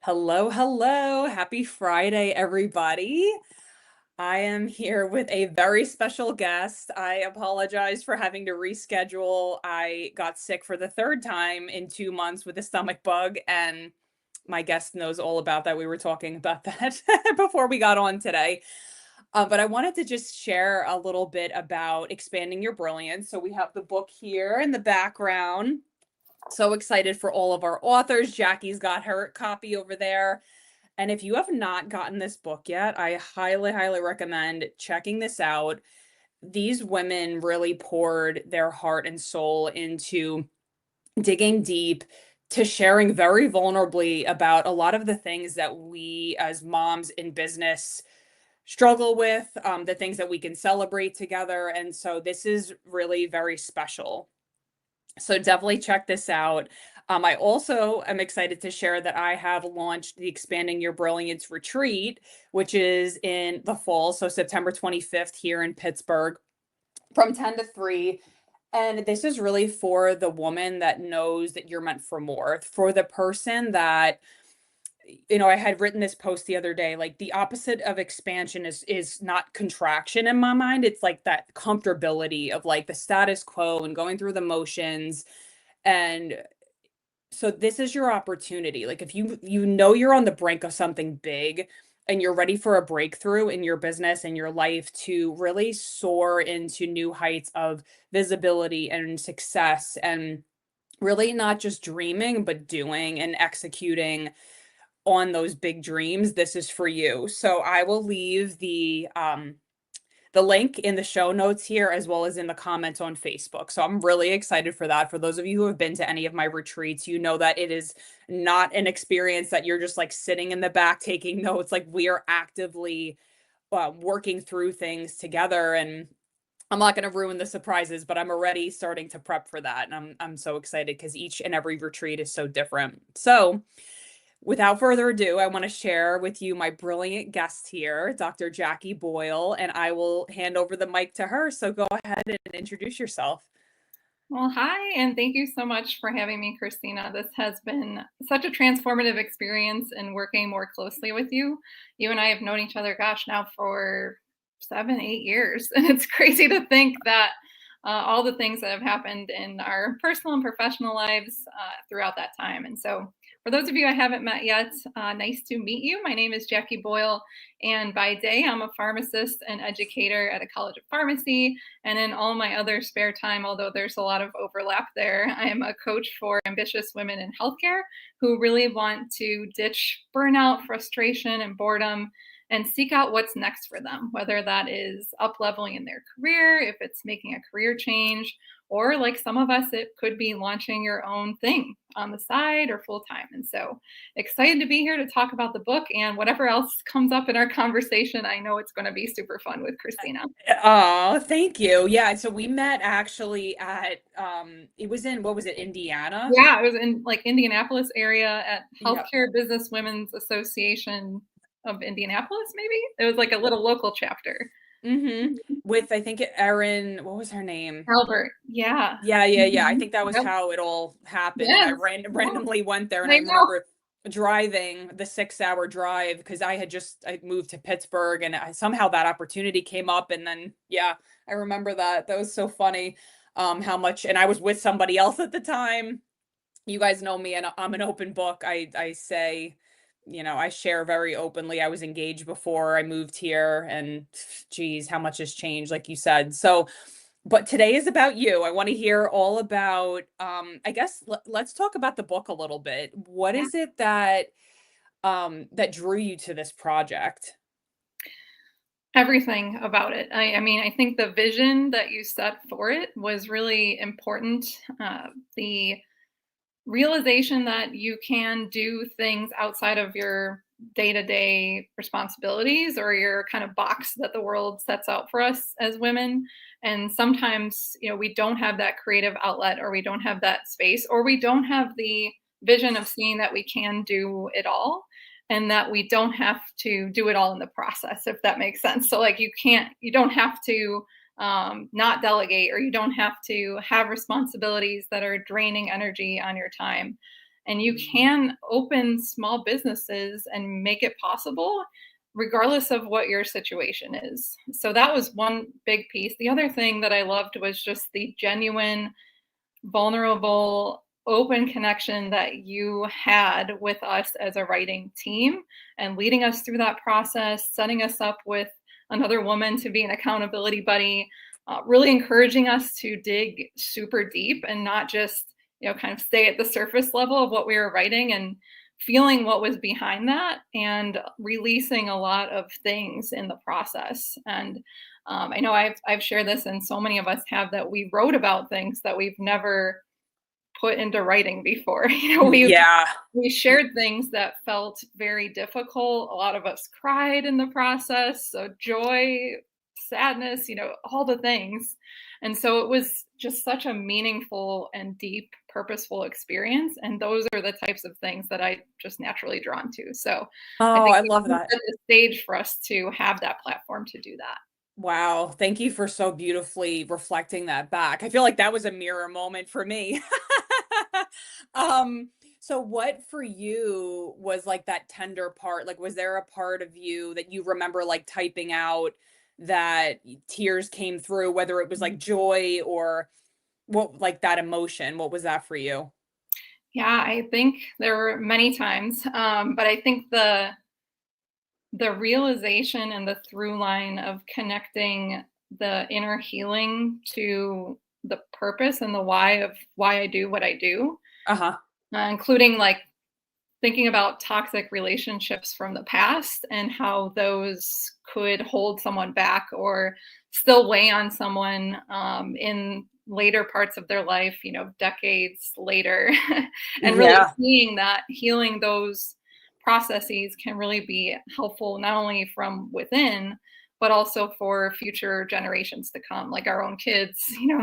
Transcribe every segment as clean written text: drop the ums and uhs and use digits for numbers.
Hello, hello. Happy Friday, everybody. I am here with a very special guest. I apologize for having to reschedule. I got sick for the third time in 2 months with a stomach bug, and my guest knows all about that. We were talking about that before we got on today. But I wanted to just share a little bit about expanding your brilliance. So we have the book here in the background. So excited for all of our authors. Jackie's got her copy over there. And if you have not gotten this book yet, I highly, highly recommend checking this out. These women really poured their heart and soul into digging deep, to sharing very vulnerably about a lot of the things that we as moms in business struggle with, the things that we can celebrate together. And so this is really very special. So definitely check this out. I also am excited to share that I have launched the Expanding Your Brilliance retreat, which is in the fall, so September 25th here in Pittsburgh from 10 to 3. And this is really for the woman that knows that you're meant for more, for the person that, I had written this post the other day, like the opposite of expansion is not contraction in my mind. It's like that comfortability of like the status quo and going through the motions. And so this is your opportunity. Like if you know you're on the brink of something big and you're ready for a breakthrough in your business and your life to really soar into new heights of visibility and success, and really not just dreaming but doing and executing on those big dreams, this is for you. So I will leave the link in the show notes here as well as in the comments on Facebook. So I'm really excited for that. For those of you who have been to any of my retreats, you know that it is not an experience that you're just like sitting in the back taking notes. Like we are actively working through things together, and I'm not going to ruin the surprises, but I'm already starting to prep for that. And I'm so excited because each and every retreat is so different. So without further ado, I want to share with you my brilliant guest here, Dr. Jackie Boyle, and I will hand over the mic to her. So go ahead and introduce yourself. Well, hi, and thank you so much for having me, Christina. This has been such a transformative experience in working more closely with you. You and I have known each other, gosh, now for 7, 8 years. And it's crazy to think that all the things that have happened in our personal and professional lives throughout that time. And so, for those of you I haven't met yet, nice to meet you. My name is Jackie Boyle, and by day, I'm a pharmacist and educator at a college of pharmacy. And in all my other spare time, although there's a lot of overlap there, I am a coach for ambitious women in healthcare who really want to ditch burnout, frustration, and boredom and seek out what's next for them, whether that is up leveling in their career, if it's making a career change, or like some of us, it could be launching your own thing on the side or full time. And so excited to be here to talk about the book and whatever else comes up in our conversation. I know it's going to be super fun with Christina. Oh, thank you. Yeah, so we met actually at it was in, what was it, Indiana? Yeah, it was in like Indianapolis area at Yep. Healthcare Business Women's Association of Indianapolis, maybe. It was like a little local chapter. Mm-hmm. With I think Erin, what was her name? Albert, yeah. Yeah. I Mhm. think that was Yep. how it all happened. And I Yes. Yeah, randomly went there, and I I know. remember driving the 6 hour drive because I moved to Pittsburgh, and somehow that opportunity came up. And then, yeah, I remember that. That was so funny. How much, and I was with somebody else at the time. You guys know me, and I'm an open book. I say, I share very openly. I was engaged before I moved here, and geez, how much has changed, like you said. So, but today is about you. I want to hear all about, I guess let's talk about the book a little bit. What Yeah. is it that that drew you to this project? Everything about it. I mean, I think the vision that you set for it was really important. The realization that you can do things outside of your day-to-day responsibilities or your kind of box that the world sets out for us as women. And sometimes, we don't have that creative outlet, or we don't have that space, or we don't have the vision of seeing that we can do it all and that we don't have to do it all in the process, if that makes sense. So like you don't have to not delegate, or you don't have to have responsibilities that are draining energy on your time. and you can open small businesses and make it possible regardless of what your situation is. So that was one big piece. The other thing that I loved was just the genuine, vulnerable, open connection that you had with us as a writing team and leading us through that process, setting us up with another woman to be an accountability buddy, really encouraging us to dig super deep and not just, kind of stay at the surface level of what we were writing, and feeling what was behind that and releasing a lot of things in the process. And I know I've shared this, and so many of us have, that we wrote about things that we've never put into writing before. Yeah. We shared things that felt very difficult. A lot of us cried in the process. So joy, sadness, all the things. And so it was just such a meaningful and deep, purposeful experience. And those are the types of things that I just naturally drawn to. So I Oh, think I you love set that. the stage for us to have that platform to do that. Wow. Thank you for so beautifully reflecting that back. I feel like that was a mirror moment for me. Um, so what for you was like that tender part? Like, was there a part of you that you remember like typing out that tears came through, whether it was like joy or what, like that emotion? What was that for you? Yeah, I think there were many times, but I think the realization and the through line of connecting the inner healing to the purpose and the why of why I do what I do, Uh-huh. including like thinking about toxic relationships from the past and how those could hold someone back or still weigh on someone in later parts of their life, decades later. And really Yeah. seeing that healing those processes can really be helpful, not only from within, but also for future generations to come, like our own kids,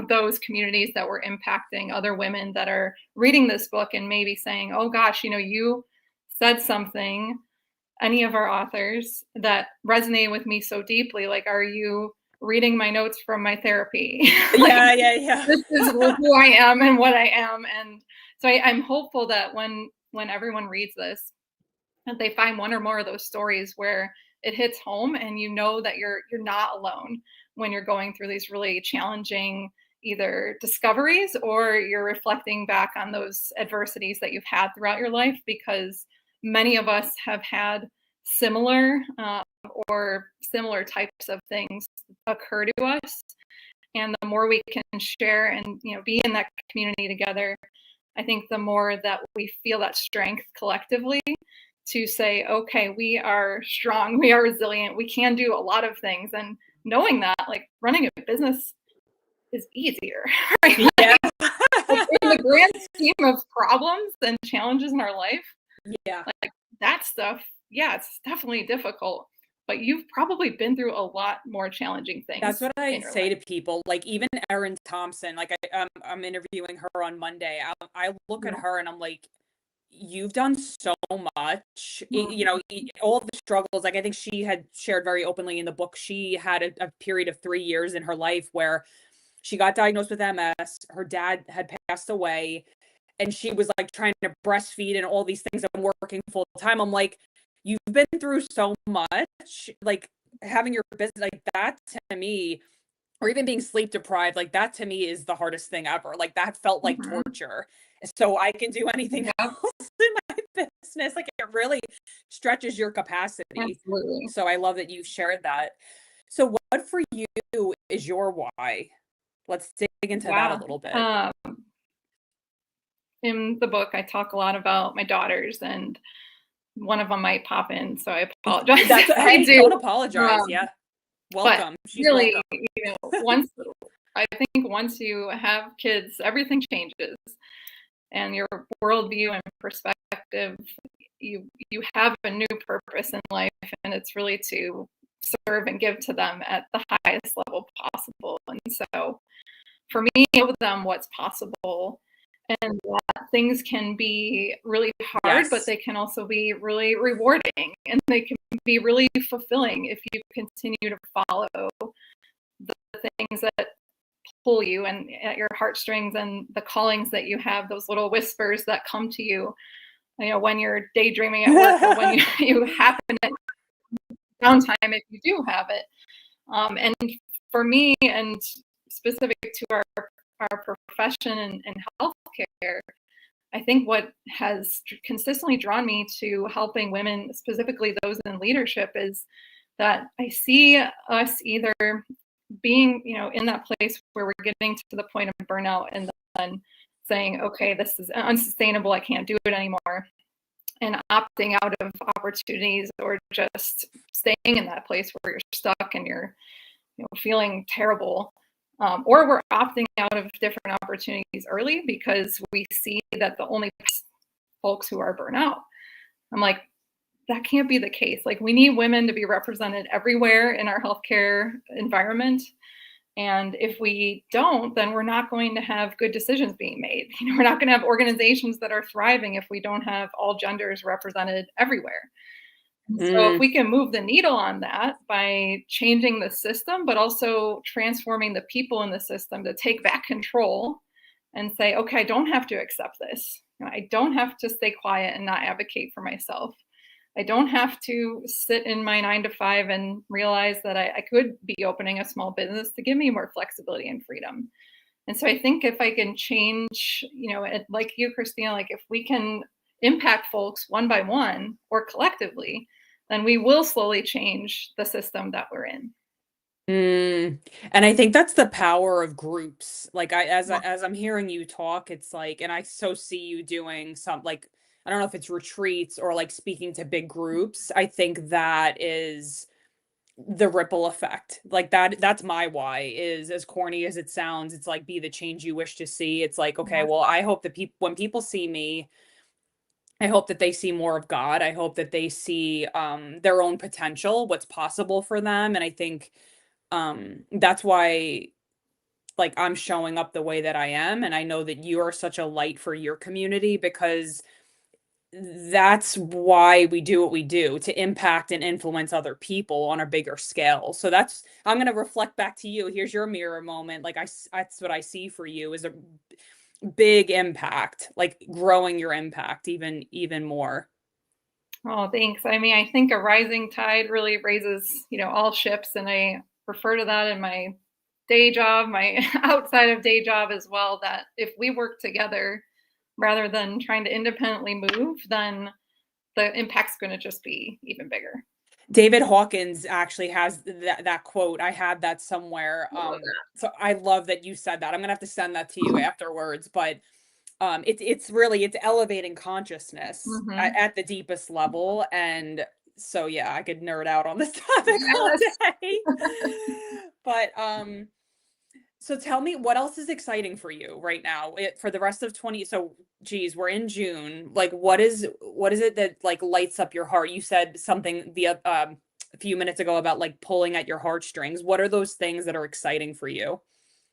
those communities that were impacting other women that are reading this book and maybe saying, oh gosh, you said something, any of our authors, that resonated with me so deeply. Like, are you reading my notes from my therapy? Like, Yeah, yeah, yeah. this is who I am and what I am. And so I'm hopeful that when everyone reads this, that they find one or more of those stories where it hits home, and that you're not alone when you're going through these really challenging either discoveries, or you're reflecting back on those adversities that you've had throughout your life, because many of us have had similar or similar types of things occur to us. And the more we can share and be in that community together, I think the more that we feel that strength collectively to say, okay, we are strong, we are resilient, we can do a lot of things. And knowing that, like, running a business is easier, right? Yeah. Like, in the grand scheme of problems and challenges in our life, Yeah. like that stuff, yeah, it's definitely difficult, but you've probably been through a lot more challenging That's things what I in your life. say to people, like, even Erin Thompson, like, I'm interviewing her on Monday. I look at Yeah. her and I'm like, "You've done so much." Mhm. All of the struggles, like, I think she had shared very openly in the book, she had a period of 3 years in her life where she got diagnosed with MS, her dad had passed away, and she was, like, trying to breastfeed and all these things and working full time. I'm like, "You've been through so much." Like, having your business, like, that to me, or even being sleep deprived, like, that to me is the hardest thing ever. Like, that felt like Mhm. torture. So I can do anything Yep, else in my business. Like, it really stretches your capacity. absolutely. So I love that you shared that. So what for you is your why? Let's dig into that a Yeah. little bit. Um, in the book, I talk a lot about my daughters, and one of them might pop in, so I apologize That's if I hey, do. don't apologize. Um, Yeah. but Welcome. She's really, welcome. once I think once you have kids, everything changes, and your worldview and perspective. You have a new purpose in life, and it's really to serve and give to them at the highest level possible. And so, for me, I show them what's possible, and that things can be really hard, but Yes. they can also be really rewarding, and they can be really fulfilling if you continue to follow the things that pull you and at your heartstrings and the callings that you have, those little whispers that come to you, when you're daydreaming at work or when you happen at downtime, if you do have it. And for me, and specific to our profession and healthcare, I think what has consistently drawn me to helping women, specifically those in leadership, is that I see us either being, in that place where we're getting to the point of burnout and then saying, okay, this is unsustainable, I can't do it anymore, and opting out of opportunities or just staying in that place where you're stuck and you're feeling terrible. Or we're opting out of different opportunities early because we see that the only folks who are burnout. I'm like, that can't be the case. Like, we need women to be represented everywhere in our healthcare environment. And if we don't, then we're not going to have good decisions being made. We're not going to have organizations that are thriving if we don't have all genders represented everywhere. So if we can move the needle on that by changing the system, but also transforming the people in the system to take back control and say, okay, I don't have to accept this. I don't have to stay quiet and not advocate for myself. I don't have to sit in my 9 to 5 and realize that I could be opening a small business to give me more flexibility and freedom. And so I think if I can change, like you, Christina, like if we can impact folks one by one or collectively, then we will slowly change the system that we're in. And I think that's the power of groups. Like as I'm hearing you talk, it's like, and I so see you doing some, like, I don't know if it's retreats or like speaking to big groups. I think that is the ripple effect. Like that's my why, is as corny as it sounds. It's like, be the change you wish to see. It's like, okay, well, I hope that when people see me, I hope that they see more of God. I hope that they see their own potential, what's possible for them. And I think that's why, like, I'm showing up the way that I am. And I know that you are such a light for your community, because that's why we do what we do, to impact and influence other people on a bigger scale. So I'm going to reflect back to you. Here's your mirror moment. Like, that's what I see for you, is a big impact, like growing your impact even more. Oh, thanks. I mean, I think a rising tide really raises, all ships. And I refer to that in my day job, my outside of day job as well, that if we work together rather than trying to independently move, then the impact's going to just be even bigger. David Hawkins actually has that quote. I had that somewhere. So I love that you said that. I'm gonna have to send that to you afterwards. But it's really, it's elevating consciousness Mm-hmm. at the deepest level. And so yeah, I could nerd out on this topic all Yes. day. But so tell me, what else is exciting for you right now, for the rest of 20? So, geez, we're in June. Like, what is it that like lights up your heart? You said something a few minutes ago about like pulling at your heartstrings. What are those things that are exciting for you?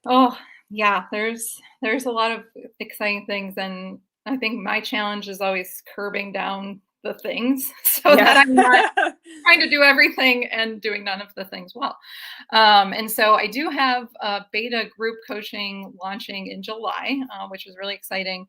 Oh, yeah, there's a lot of exciting things, and I think my challenge is always curbing down the things so that Yeah. I'm not trying to do everything and doing none of the things well. And so I do have a beta group coaching launching in July, which is really exciting.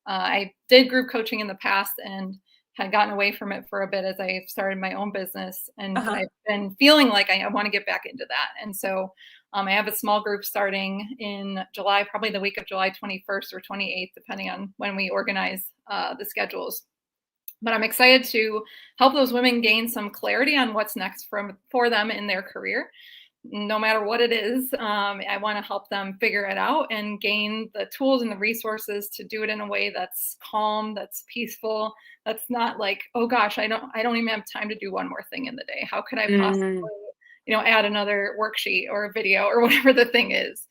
I did group coaching in the past and had gotten away from it for a bit as I started my own business. And Uh-huh. I've been feeling like I want to get back into that. And so I have a small group starting in July, probably the week of July 21st or 28th, depending on when we organize the schedules. But I'm excited to help those women gain some clarity on what's next for them in their career. No matter what it is, I want to help them figure it out and gain the tools and the resources to do it in a way that's calm, that's peaceful, that's not like, oh gosh, I don't even have time to do one more thing in the day. How could I possibly, Mm. add another worksheet or a video or whatever the thing is.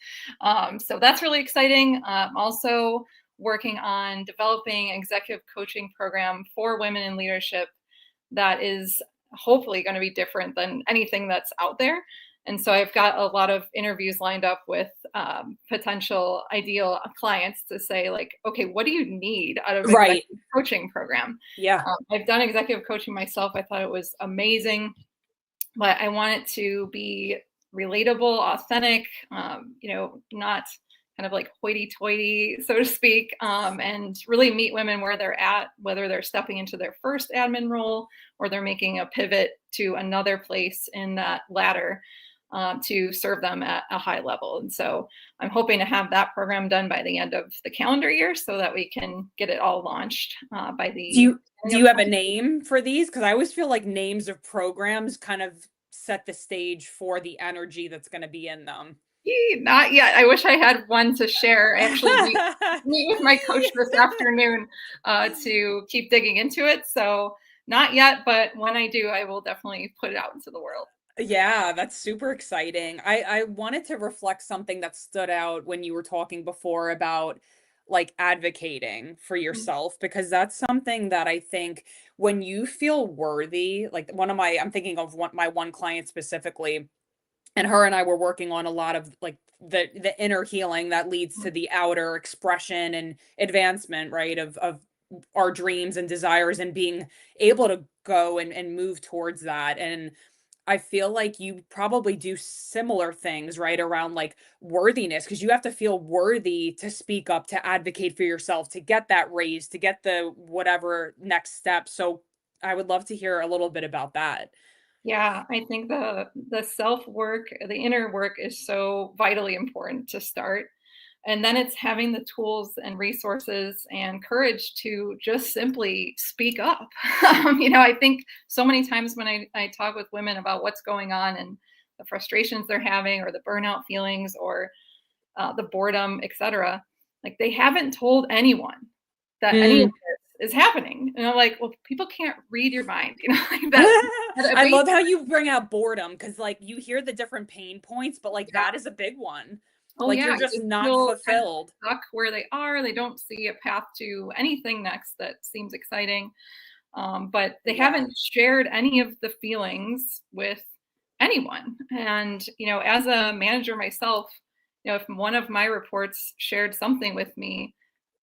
So that's really exciting. Also working on developing an executive coaching program for women in leadership that is hopefully going to be different than anything that's out there. And so I've got a lot of interviews lined up with potential ideal clients to say, like, okay, what do you need out of an Right. executive coaching program? Yeah. I've done executive coaching myself. I thought it was amazing, but I want it to be relatable, authentic, not kind of like hoity-toity, so to speak, and really meet women where they're at, whether they're stepping into their first admin role or they're making a pivot to another place in that ladder to serve them at a high level. And so I'm hoping to have that program done by the end of the calendar year so that we can get it all launched by Do the you do beginning you of have a name for these? Because I always feel like names of programs kind of set the stage for the energy that's gonna be in them. Not yet. I wish I had one to share. I actually meet with my coach this afternoon to keep digging into it. So not yet, but when I do, I will definitely put it out into the world. Yeah, that's super exciting. I wanted to reflect something that stood out when you were talking before about like advocating for Mm, yourself, because that's something that I think when you feel worthy, like I'm thinking of my one client specifically, and her and I were working on a lot of like the inner healing that leads to mm, the outer expression and advancement, right? Of our dreams and desires and being able to go and move towards that. And I feel like you probably do similar things, right, around like worthiness, because you have to feel worthy to speak up, to advocate for yourself, to get that raise, to get the whatever next step. So I would love to hear a little bit about that. Yeah, I think the self work, the inner work is so vitally important to start. And then it's having the tools and resources and courage to just simply speak up. I think so many times when I talk with women about what's going on and the frustrations they're having or the burnout feelings or the boredom, etc., like they haven't told anyone that any of Mm. this is happening. And I'm like, well, people can't read your mind, like that at a I base. love how you bring out boredom because, like, you hear the different pain points, but, like, Yeah. that is a big one. Oh, Like, yeah, you're you just just not feel kind of fulfilled. stuck where they are. They don't see a path to anything next that seems exciting. But they Yeah. haven't shared any of the feelings with anyone. And, as a manager myself, if one of my reports shared something with me,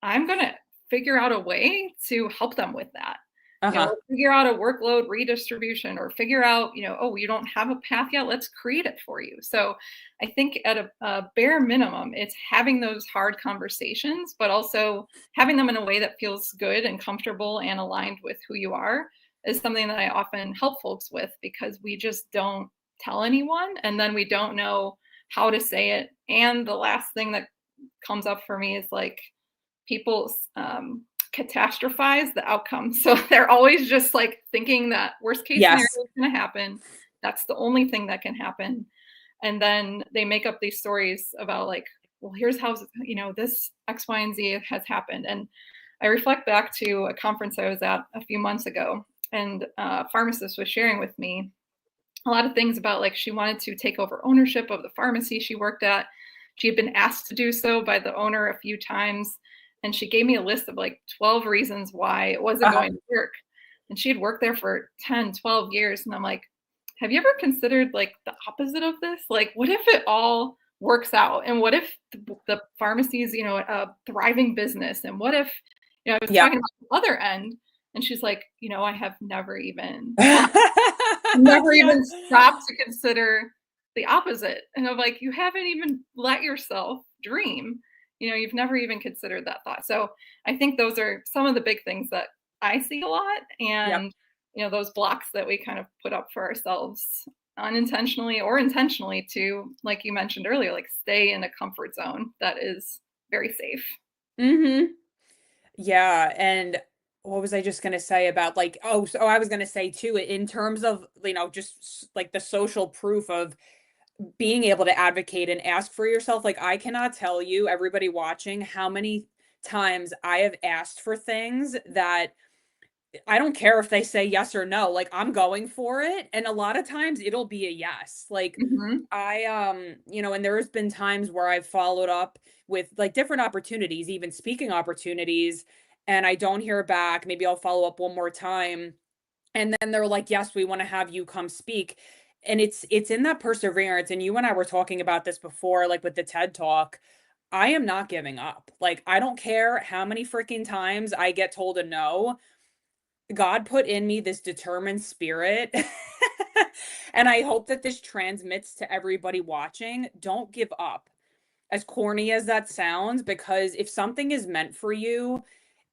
I'm going to figure out a way to help them with that. Uh-huh. Figure out a workload redistribution or figure out, oh, you don't have a path yet. Let's create it for you. So I think at a bare minimum, it's having those hard conversations, but also having them in a way that feels good and comfortable and aligned with who you are is something that I often help folks with because we just don't tell anyone and then we don't know how to say it. And the last thing that comes up for me is like people catastrophize the outcome. So they're always just like thinking that worst case scenario Yes. is going to happen. That's the only thing that can happen. And then they make up these stories about like, well, here's how, this X, Y, and Z has happened. And I reflect back to a conference I was at a few months ago, and a pharmacist was sharing with me a lot of things about like she wanted to take over ownership of the pharmacy she worked at. She had been asked to do so by the owner a few times. And she gave me a list of like 12 reasons why it wasn't Uh-huh. going to work. And she had worked there for 10, 12 years. And I'm like, have you ever considered like the opposite of this? Like, what if it all works out? And what if the pharmacy is, a thriving business? And what if, I was Yeah. talking about the other end, and she's like, I have never even thought, never Yeah. even stopped to consider the opposite. And I'm like, you haven't even let yourself dream. You've never even considered that thought. So I think those are some of the big things that I see a lot. Yep. And, those blocks that we kind of put up for ourselves unintentionally or intentionally to, like you mentioned earlier, like stay in a comfort zone that is very safe. Mhm. Yeah, and what was I just gonna say about like so I was gonna say too, in terms of, just like the social proof of being able to advocate and ask for yourself, like, I cannot tell you, everybody watching, how many times I have asked for things that I don't care if they say yes or no, like, I'm going for it, and a lot of times it'll be a yes. Like, Hmm. and there's been times where I've followed up with, like, different opportunities, even speaking opportunities, and I don't hear back. Maybe I'll follow up one more time, and then they're like, "Yes, we wanna have you come speak." And it's in that perseverance, and you and I were talking about this before, like, with the TED Talk. I am not giving up. Like, I don't care how many freaking times I get told a no. God put in me this determined spirit, And I hope that this transmits to everybody watching. Don't give up. As corny as that sounds, because if something is meant for you,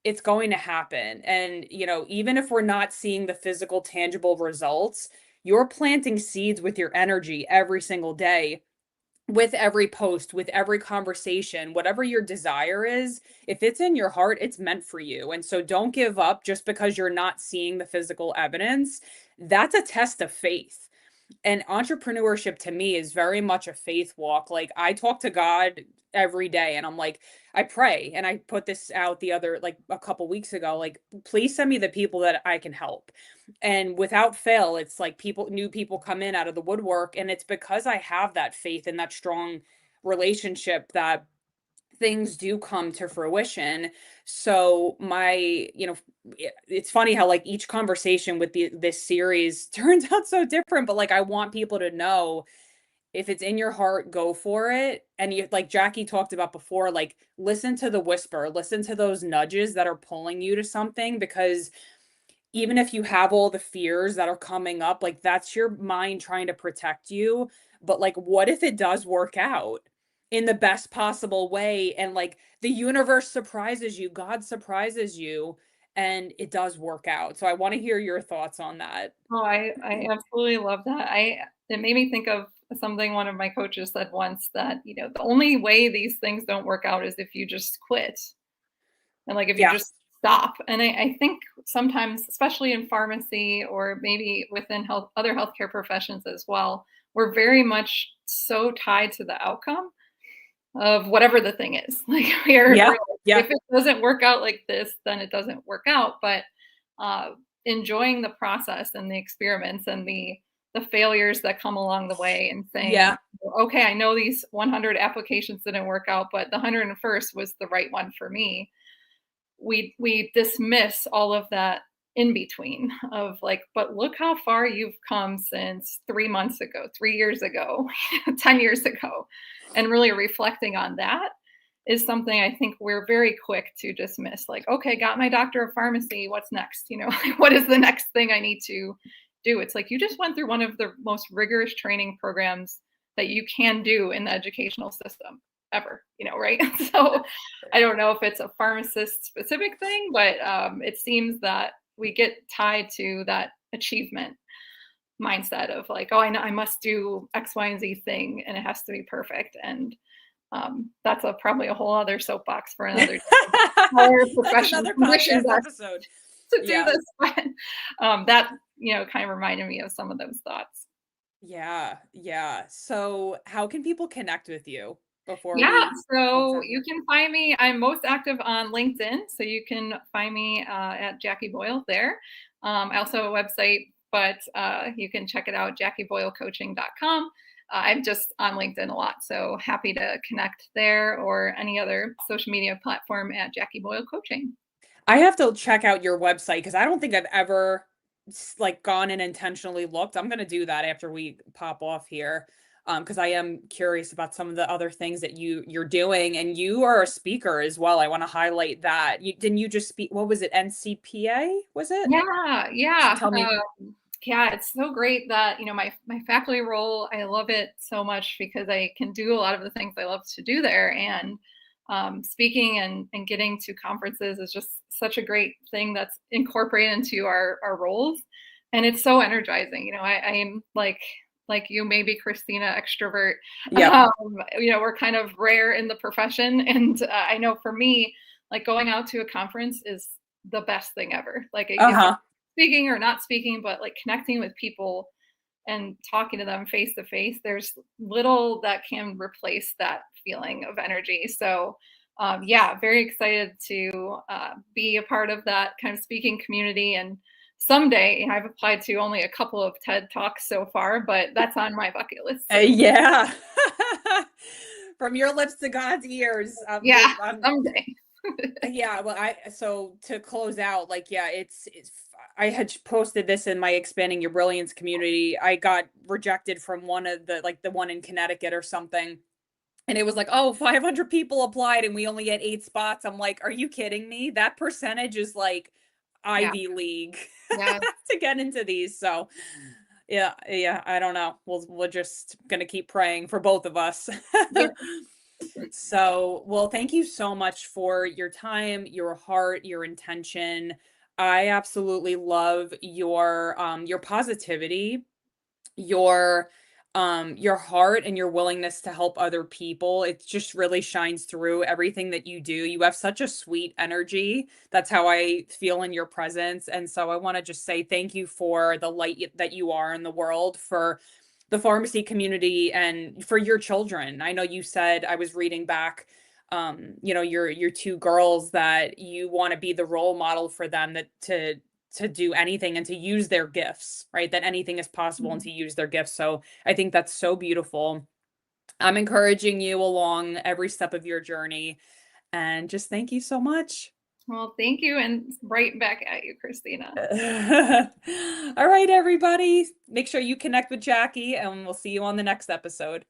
it's going to happen. And, even if we're not seeing the physical, tangible results, you're planting seeds with your energy every single day, with every post, with every conversation, whatever your desire is. If it's in your heart, it's meant for you. And so don't give up just because you're not seeing the physical evidence. That's a test of faith. And entrepreneurship to me is very much a faith walk. Like, I talk to God every day and I'm like, I pray, and I put this out the other, like, a couple weeks ago, like, please send me the people that I can help. And without fail, it's like new people come in out of the woodwork, and it's because I have that faith and that strong relationship that things do come to fruition. So it's funny how, like, each conversation with this series turns out so different, but, like, I want people to know, if it's in your heart, go for it. And you, like Jackie talked about before, like, listen to the whisper, listen to those nudges that are pulling you to something, because even if you have all the fears that are coming up, like, that's your mind trying to protect you. But, like, what if it does work out in the best possible way, and, like, the universe surprises you, God surprises you, and it does work out. So I want to hear your thoughts on that. Oh, I absolutely love that. It made me think of something one of my coaches said once, that, the only way these things don't work out is if you just quit. And, like, if you Yeah. just stop. And I think sometimes, especially in pharmacy or maybe within other healthcare professions as well, we're very much so tied to the outcome of whatever the thing is. Like, we're Yeah. like, Yeah. if it doesn't work out like this, then it doesn't work out. But uh, enjoying the process and the experiments and the failures that come along the way, and saying, Yeah. okay, I know these 100 applications didn't work out, but the 101st was the right one for me. We dismiss all of that in between of, like, but look how far you've come since 3 months ago, 3 years ago, 10 years ago. And really reflecting on that is something I think we're very quick to dismiss. Like, okay, got my doctor of pharmacy, what's next? What is the next thing I need to do? It's like, you just went through one of the most rigorous training programs that you can do in the educational system ever, right? So I don't know if it's a pharmacist specific thing, but it seems that we get tied to that achievement mindset of, like, oh, I know I must do X, Y, and Z thing, and it has to be perfect. And that's probably a whole other soapbox for another entire That's profession another conditions podcast us episode. to do Yeah. this. But that kind of reminded me of some of those thoughts. Yeah. Yeah. So how can people connect with you before Yeah, we close so out you here? can find me. I'm most active on LinkedIn, so you can find me at Jackie Boyle there. I also have a website, but you can check it out, JackieBoyleCoaching.com. I'm just on LinkedIn a lot, so happy to connect there, or any other social media platform at Jackie Boyle Coaching. I have to check out your website, because I don't think I've ever like gone and intentionally looked. I'm gonna do that after we pop off here. Because I am curious about some of the other things that you're doing, and you are a speaker as well. I want to highlight that. Didn't you just speak? What was it? NCPA? Was it? Yeah, yeah. Tell me. Yeah, it's so great that, my faculty role, I love it so much because I can do a lot of the things I love to do there. And speaking and getting to conferences is just such a great thing that's incorporated into our roles. And it's so energizing. I'm like you, maybe Christina, extrovert. Yep. We're kind of rare in the profession. And I know for me, like, going out to a conference is the best thing ever. Like, Uh-huh. speaking or not speaking, but, like, connecting with people and talking to them face to face, there's little that can replace that feeling of energy. So, yeah, very excited to be a part of that kind of speaking community. And someday, I've applied to only a couple of TED Talks so far, but that's on my bucket list too. Yeah. From your lips to God's ears. Yeah, someday. Yeah, well, so to close out, like, yeah, I had posted this in my Expanding Your Brilliance community. I got rejected from one of the one in Connecticut or something. And it was like, oh, 500 people applied and we only had 8 spots. I'm like, are you kidding me? That percentage is like Yeah, Ivy League yeah. to get into these. So Yeah, yeah, I don't know. We're just gonna keep praying for both of us. Yeah. So, well, thank you so much for your time, your heart, your intention. I absolutely love your positivity, your heart and your willingness to help other people. It just really shines through everything that you do. You have such a sweet energy. That's how I feel in your presence. And so I want to just say thank you for the that you are in the world, for the pharmacy community, and for your children. I know you said, I was reading back, your two girls, that you want to be the role model for them, that to do anything and to use their gifts, right? That anything is possible and to use their gifts. So I think that's so beautiful. I'm encouraging you along every step of your journey, and just thank you so much. Well, thank you, and right back at you, Christina. All right, everybody. Make sure you connect with Jackie, and we'll see you on the next episode.